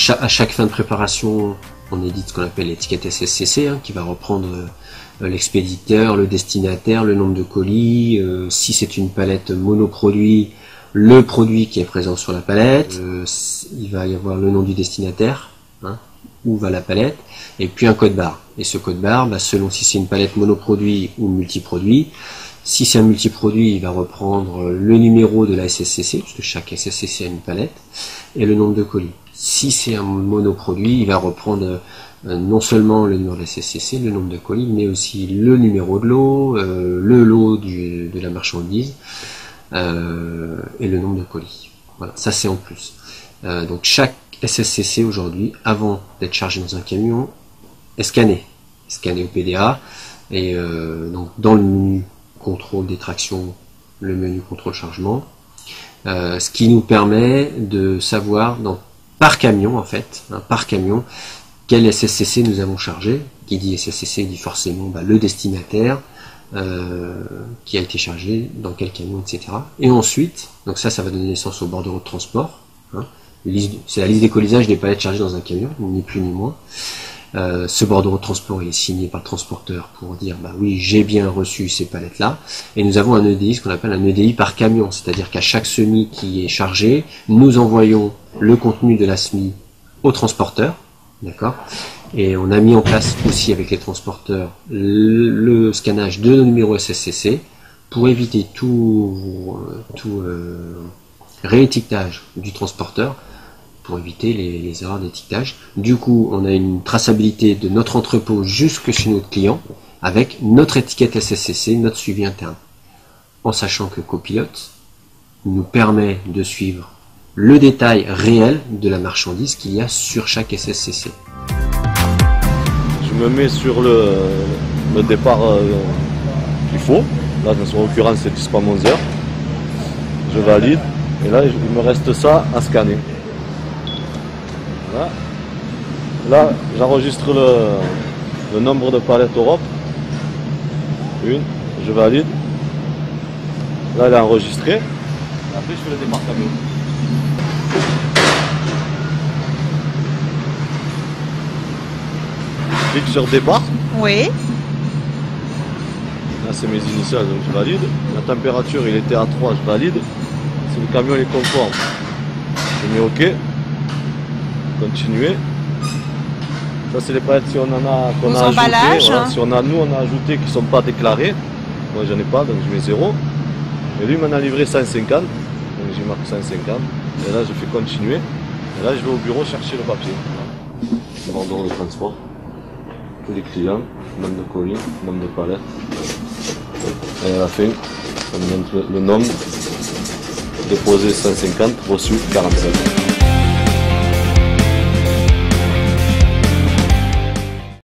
à chaque fin de préparation, on édite ce qu'on appelle l'étiquette SSCC, hein, qui va reprendre l'expéditeur, le destinataire, le nombre de colis, si c'est une palette monoproduit, le produit qui est présent sur la palette, il va y avoir le nom du destinataire, hein, où va la palette, et puis un code barre. Et ce code barre, selon si c'est une palette monoproduit ou multiproduit, si c'est un multiproduit, il va reprendre le numéro de la SSCC, puisque chaque SSCC a une palette, et le nombre de colis. Si c'est un monoproduit, il va reprendre non seulement le numéro de la SSCC, le nombre de colis, mais aussi le numéro de lot, le lot de la marchandise, et le nombre de colis. Voilà, ça c'est en plus. Donc chaque SSCC aujourd'hui, avant d'être chargé dans un camion, est scanné au PDA, et donc dans le menu contrôle des tractions, le menu contrôle chargement, ce qui nous permet de savoir par camion en fait, hein, par camion, quel SSCC nous avons chargé. Qui dit SSCC dit forcément le destinataire, qui a été chargé, dans quel camion, etc. Et ensuite, donc ça va donner naissance au bordereau de transport, hein. C'est la liste des colisages des palettes chargées dans un camion, ni plus ni moins. Ce bordereau de transport il est signé par le transporteur pour dire oui, j'ai bien reçu ces palettes là, et nous avons un EDI, ce qu'on appelle un EDI par camion, c'est-à-dire qu'à chaque semis qui est chargé, nous envoyons le contenu de la SMI au transporteur, d'accord, et on a mis en place aussi avec les transporteurs le scannage de nos numéros SSCC pour éviter tout réétiquetage du transporteur, pour éviter les erreurs d'étiquetage. Du coup, on a une traçabilité de notre entrepôt jusque chez notre client, avec notre étiquette SSCC, notre suivi interne. En sachant que Copilote nous permet de suivre le détail réel de la marchandise qu'il y a sur chaque SSCC. Je me mets sur le départ qu'il faut. Là, en l'occurrence, c'est du spam 11h. Je valide. Et là, il me reste ça à scanner. Voilà. Là, j'enregistre le nombre de palettes Europe. Une, je valide. Là, elle est enregistrée. Après, je fais le départ camion. Je clique sur départ. Oui. Là, c'est mes initiales, donc je valide. La température, il était à 3, je valide. Si le camion est conforme, je mets OK. Continuer. Ça c'est les palettes si on en a qu'on a ajouté, voilà. Si on a ajouté qui ne sont pas déclarés. Moi j'en ai pas, donc je mets 0. Et lui m'en a livré 150. Donc j'ai marqué 150. Et là je fais continuer. Et là je vais au bureau chercher le papier. Abandon le transport. Tous les clients, nombre de colis, nombre de palettes. Et à la fin, on montre le nombre. Déposé 150, reçu 47.